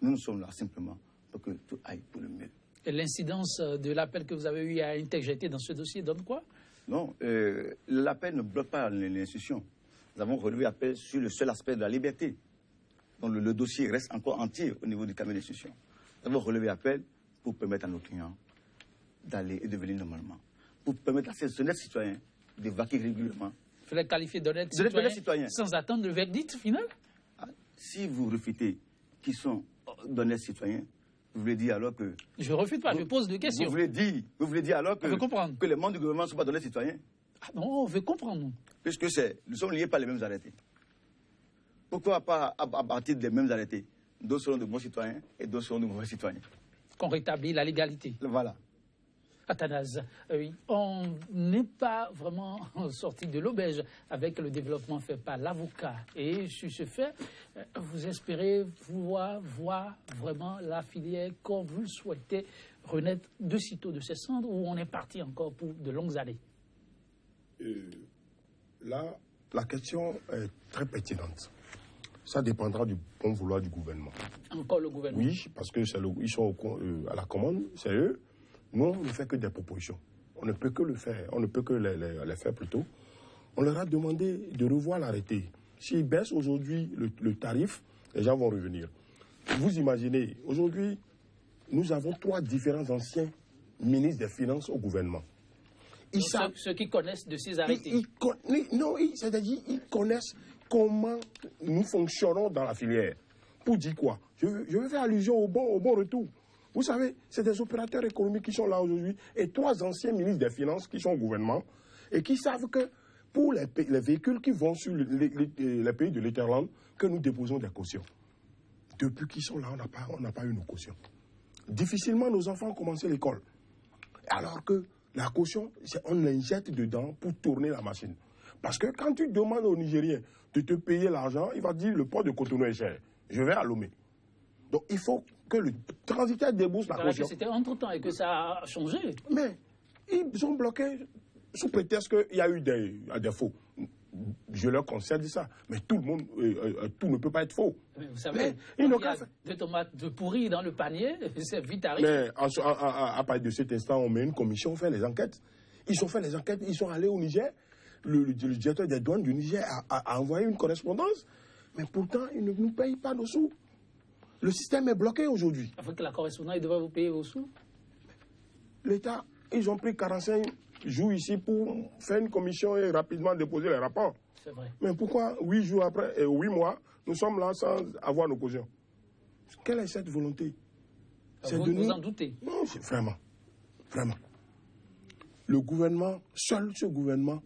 Speaker 4: Nous sommes là simplement pour que tout aille pour le mieux.
Speaker 1: Et l'incidence de l'appel que vous avez eu à interjeter dans ce dossier donne quoi?
Speaker 4: Non, l'appel ne bloque pas l'instruction. Nous avons relevé l'appel sur le seul aspect de la liberté. Donc le dossier reste encore entier au niveau du cabinet d'instruction. Nous avons relevé l'appel pour permettre à nos clients d'aller et de venir normalement. Pour permettre à ces honnêtes citoyens de vaquer régulièrement.
Speaker 1: Il fallait qualifier d'honnêtes citoyens sans attendre le verdict final?
Speaker 4: Si vous refutez qui sont d'honnêtes citoyens, vous voulez dire alors que...
Speaker 1: Je ne refute pas, je pose des questions.
Speaker 4: Vous voulez dire alors que les membres du gouvernement ne sont pas d'honnêtes citoyens?
Speaker 1: Ah non, on veut comprendre.
Speaker 4: Puisque nous sommes liés par les mêmes arrêtés. Pourquoi pas à partir des mêmes arrêtés? D'autres seront de bons citoyens et d'autres seront de mauvais citoyens.
Speaker 1: Qu'on rétablit la légalité.
Speaker 4: Voilà.
Speaker 1: Athanase, oui, on n'est pas vraiment sorti de l'auberge avec le développement fait par l'avocat. Et sur ce fait, vous espérez voir vraiment la filière comme vous le souhaitez renaître de sitôt de ces cendres ou on est parti encore pour de longues années?
Speaker 5: Là, la question est très pertinente. Ça dépendra du bon vouloir du gouvernement.
Speaker 1: Encore le gouvernement?
Speaker 5: Oui, parce qu'ils sont à la commande, c'est eux. Nous, on ne fait que des propositions. On ne peut que le faire. On ne peut que les faire plutôt. On leur a demandé de revoir l'arrêté. S'ils baissent aujourd'hui le tarif, les gens vont revenir. Vous imaginez, aujourd'hui, nous avons 3 différents anciens ministres des Finances au gouvernement.
Speaker 1: Ceux qui connaissent de ces arrêtés.
Speaker 5: C'est-à-dire ils connaissent comment nous fonctionnons dans la filière. Pour dire quoi? Je veux faire allusion au bon retour. Vous savez, c'est des opérateurs économiques qui sont là aujourd'hui et 3 anciens ministres des Finances qui sont au gouvernement et qui savent que pour les véhicules qui vont sur les pays de l'Interland, que nous déposons des cautions. Depuis qu'ils sont là, on n'a pas eu nos cautions. Difficilement, nos enfants ont commencé l'école. Alors que la caution, on l'injecte dedans pour tourner la machine. Parce que quand tu demandes aux Nigériens de te payer l'argent, il va dire le port de Cotonou est cher. Je vais à Lomé. Donc il faut que le transitaire débourse la caution.
Speaker 1: C'était entre-temps et que ça a changé.
Speaker 5: Mais ils ont bloqué sous prétexte qu'il y a eu des faux. Je leur concède ça. Mais tout le monde, tout ne peut pas être faux.
Speaker 1: Mais vous savez,
Speaker 5: il
Speaker 1: y a 2 tomates pourries dans le panier, c'est vite arrivé.
Speaker 5: Mais à partir de cet instant, on met une commission, on fait les enquêtes. Ils ont fait les enquêtes, ils sont allés au Niger. Le directeur des douanes du Niger a envoyé une correspondance. Mais pourtant, ils ne nous payent pas nos sous. Le système est bloqué aujourd'hui.
Speaker 1: Avec la correspondance, il devrait vous payer vos sous.
Speaker 5: L'État, ils ont pris 45 jours ici pour faire une commission et rapidement déposer les rapports.
Speaker 1: C'est vrai.
Speaker 5: Mais pourquoi 8 jours après et 8 mois, nous sommes là sans avoir nos cautions? Quelle est cette volonté?
Speaker 1: Vous en doutez?
Speaker 5: Non, vraiment. Le gouvernement, seul ce gouvernement,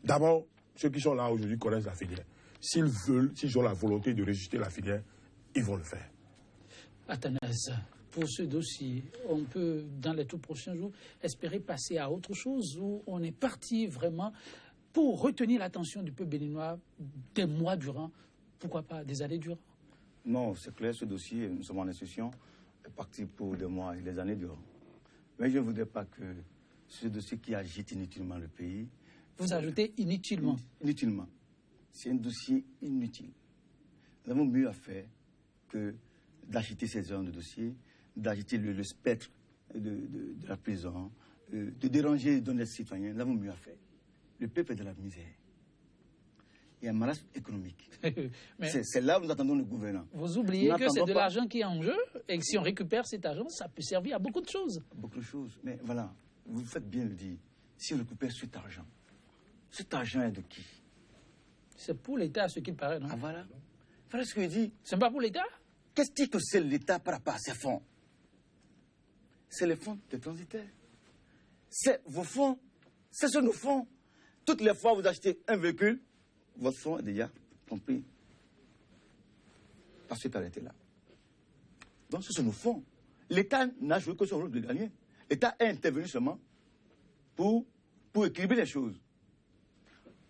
Speaker 5: d'abord, ceux qui sont là aujourd'hui connaissent la filière. S'ils ont la volonté de résister la filière, ils vont le faire.
Speaker 1: Athanase, pour ce dossier, on peut, dans les tout prochains jours, espérer passer à autre chose où on est parti vraiment pour retenir l'attention du peuple béninois des mois durant, pourquoi pas des années durant?
Speaker 4: Non, c'est clair, ce dossier, nous sommes en institution, est parti pour des mois et des années durant. Mais je ne voudrais pas que ce dossier qui agite inutilement le pays...
Speaker 1: Vous ajoutez inutilement? Inutilement.
Speaker 4: C'est un dossier inutile. Nous avons mieux à faire que d'agiter ces genres de dossiers, d'agiter le spectre de la prison, de déranger d'honnêtes citoyens. Nous avons mieux à faire. Le peuple est dans la misère. il y a un marasme économique.
Speaker 1: Mais
Speaker 4: c'est là où nous attendons le gouvernement.
Speaker 1: vous oubliez que c'est de l'argent qui est en jeu et que si on récupère cet argent, ça peut servir à beaucoup de choses.
Speaker 4: Beaucoup de choses. Mais voilà, vous faites bien le dire. Si on récupère cet argent est de qui?
Speaker 1: C'est pour l'État, ce qu'il paraît, non?
Speaker 4: Ah voilà. Voilà ce que je dis.
Speaker 1: C'est pas pour l'État?
Speaker 4: Qu'est-ce que c'est l'État par rapport à ces fonds? C'est les fonds des transitaires. C'est vos fonds. C'est sur nos fonds. Toutes les fois que vous achetez un véhicule, votre fonds est déjà compris. Parce que tu as arrêté là. Donc, ce sont nos fonds. L'État n'a joué que son rôle de gagner. L'État est intervenu seulement pour équilibrer les choses.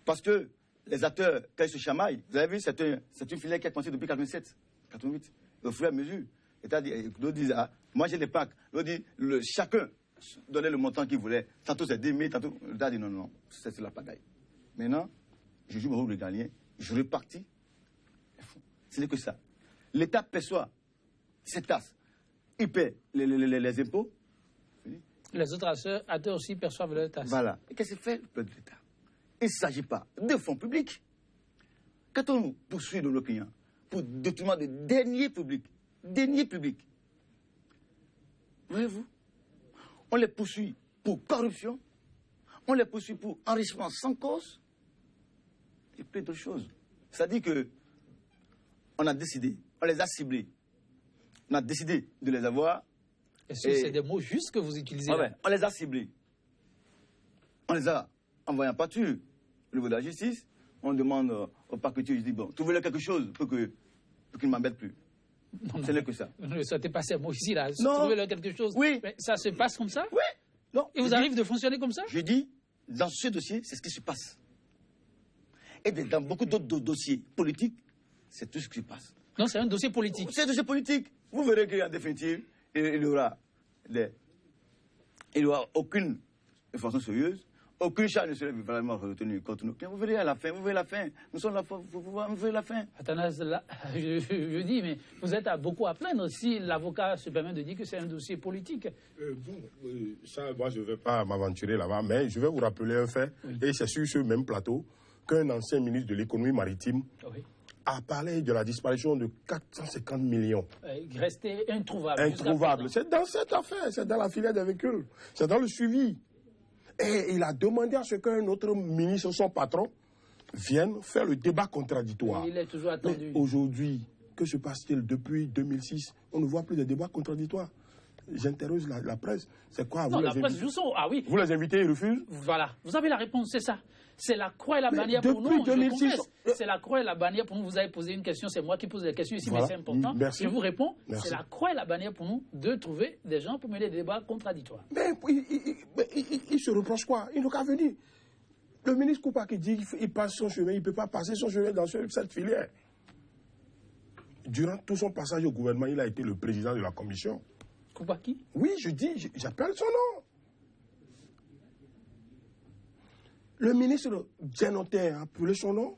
Speaker 4: Parce que les acteurs, quand ils se chamaillent, vous avez vu, c'est une filière qui a commencé depuis 87, 88. Au fur et à mesure, l'État dit, l'autre dit, ah, moi j'ai les packs. L'autre dit, chacun donnait le montant qu'il voulait. Tantôt c'est 10 000, tantôt. L'État dit, non, c'est la pagaille. Maintenant, je joue mon rôle de gagner, je répartis. Ce n'est que ça. L'État perçoit ses taxes. Il paie les impôts.
Speaker 1: Les autres acteurs aussi perçoivent leurs taxes.
Speaker 4: Voilà. Et qu'est-ce que fait le peuple de l'État? Il ne s'agit pas de fonds publics. Quand on nous poursuit de nos clients pour détournement de deniers publics, voyez-vous, on les poursuit pour corruption, on les poursuit pour enrichissement sans cause et plein d'autres choses. C'est-à-dire que on a décidé, on les a ciblés, on a décidé de les avoir.
Speaker 1: Est-ce que c'est des mots justes que vous utilisez?
Speaker 4: Ouais, on les a ciblés. On les a envoyés en pâture au niveau de la justice. On demande au parquet, je dis, bon, trouvez-leur quelque chose pour qu'il ne m'embête plus. Ce n'est que ça.
Speaker 1: Vous ne sortez pas ces mots ici, là.
Speaker 4: Non.
Speaker 1: Trouvez-leur quelque chose.
Speaker 4: Oui.
Speaker 1: Mais ça se passe comme ça?
Speaker 4: Oui. Non.
Speaker 1: Et vous arrive de fonctionner comme ça?
Speaker 4: Je dis, dans ce dossier, c'est ce qui se passe. Et dans beaucoup d'autres dossiers politiques, c'est tout ce qui se passe.
Speaker 1: Non, c'est un dossier politique.
Speaker 4: C'est un dossier politique. Vous verrez qu'en définitive, il n'y aura aucune façon sérieuse, aucune charge ne serait vraiment retenue contre nous. Vous verrez à la fin, Nous sommes là pour voir, vous verrez la fin.
Speaker 1: Athanase, là, je dis, mais vous êtes beaucoup à plaindre si l'avocat se permet de dire que c'est un dossier politique.
Speaker 5: Ça, moi, je ne vais pas m'aventurer là-bas, mais je vais vous rappeler un fait, et c'est sur ce même plateau qu'un ancien ministre de l'économie maritime a parlé de la disparition de 450 millions.
Speaker 1: Resté introuvable.
Speaker 5: Introuvable. C'est dans cette affaire, c'est dans la filière des véhicules, c'est dans le suivi. Et il a demandé à ce qu'un autre ministre, son patron, vienne faire le débat contradictoire.
Speaker 1: Il est toujours attendu.
Speaker 5: Aujourd'hui, que se passe-t-il depuis 2006? On ne voit plus de débats contradictoires. J'interroge la presse. C'est quoi?
Speaker 1: Non, la presse joue son... Ah oui.
Speaker 5: Vous les invitez, ils refusent?
Speaker 1: Voilà. Vous avez la réponse, c'est ça. C'est la croix et la bannière pour nous.
Speaker 5: Depuis 2006...
Speaker 1: C'est la croix et la bannière pour nous. Vous avez posé une question, c'est moi qui pose la question ici, voilà. Mais c'est important.
Speaker 5: Merci.
Speaker 1: Je vous réponds.
Speaker 5: Merci.
Speaker 1: C'est la croix et la bannière pour nous de trouver des gens pour mener des débats contradictoires.
Speaker 5: Mais il se reproche quoi? Il n'a qu'à venir. Le ministre Koupa qui dit qu'il passe son chemin, il ne peut pas passer son chemin dans cette filière. Durant tout son passage au gouvernement, il a été le président de la commission.
Speaker 1: Koupa qui?
Speaker 5: Oui, j'appelle son nom. Le ministre Dianoté a appelé son nom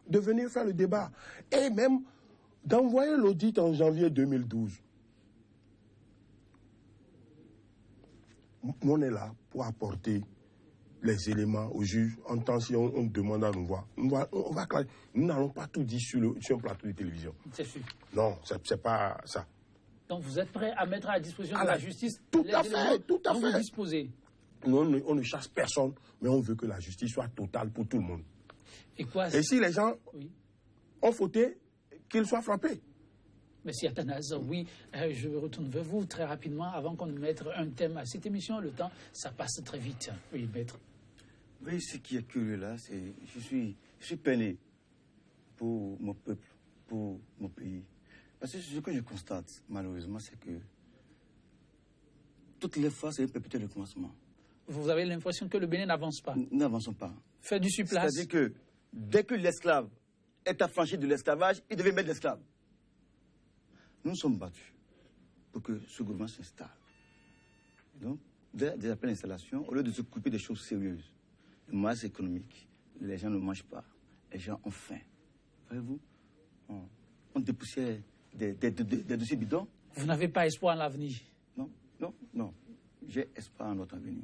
Speaker 5: de venir faire le débat. Et même d'envoyer l'audit en janvier 2012. Nous, on est là pour apporter les éléments au juge en tant si on demande à nous voir. Nous n'allons pas tout dire sur un plateau de télévision.
Speaker 1: C'est sûr.
Speaker 5: Non, c'est pas ça.
Speaker 1: Donc vous êtes prêt à mettre à la disposition de la justice
Speaker 5: tout à fait.
Speaker 1: Vous disposez.
Speaker 5: On ne chasse personne, mais on veut que la justice soit totale pour tout le monde. Et si les gens ont fauté, qu'ils soient frappés.
Speaker 1: Monsieur Athanase, oui, je retourne vers vous très rapidement avant qu'on mette un thème à cette émission. Le temps, ça passe très vite. Oui, maître.
Speaker 4: Oui, ce qui est curieux là, c'est je suis peiné pour mon peuple, pour mon pays. Parce que ce que je constate, malheureusement, c'est que toutes les fois, c'est un peu peut-être le commencement.
Speaker 1: Vous avez l'impression que le Bénin n'avance pas?
Speaker 4: Nous n'avançons pas.
Speaker 1: Fait du surplace.
Speaker 4: C'est-à-dire que dès que l'esclave est affranchi de l'esclavage, il devait mettre l'esclave. Nous nous sommes battus pour que ce gouvernement s'installe. Donc, dès des appels d'installation, au lieu de s'occuper des choses sérieuses, le masse économique, les gens ne mangent pas, les gens ont faim. Voyez-vous, on dépoussière des dossiers bidons.
Speaker 1: Vous n'avez pas espoir en l'avenir?
Speaker 4: Non. J'ai espoir en notre avenir.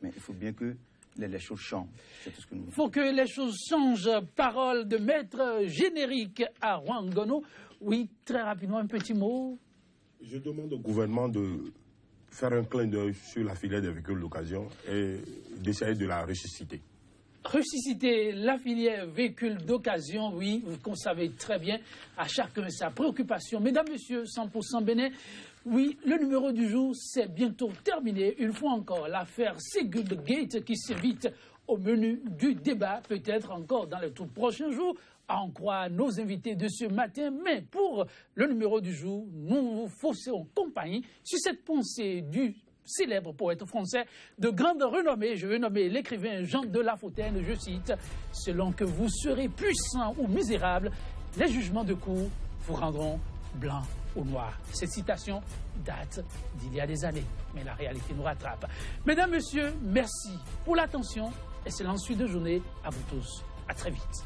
Speaker 4: Mais il faut bien que les choses changent. C'est tout ce que nous
Speaker 1: Il faut que les choses changent. Parole de maître générique à Ouangano. Oui, très rapidement, un petit mot.
Speaker 5: Je demande au gouvernement de faire un clin d'œil sur la filière des véhicules d'occasion et d'essayer de la ressusciter.
Speaker 1: Ressusciter la filière véhicules d'occasion, oui, vous savez très bien, à chacun sa préoccupation. Mesdames, Messieurs, 100% Bénin, oui, le numéro du jour, c'est bientôt terminé. Une fois encore, l'affaire Segub Gate qui s'invite au menu du débat, peut-être encore dans les tout prochains jours, à en croire nos invités de ce matin. Mais pour le numéro du jour, nous vous faisons compagnie sur cette pensée du célèbre poète français de grande renommée, je veux nommer l'écrivain Jean de La Fontaine, je cite, « Selon que vous serez puissant ou misérable, les jugements de cour vous rendront blanc ou noir. » Cette citation date d'il y a des années, mais la réalité nous rattrape. Mesdames, Messieurs, merci pour l'attention. Excellente suite de journée à vous tous. À très vite.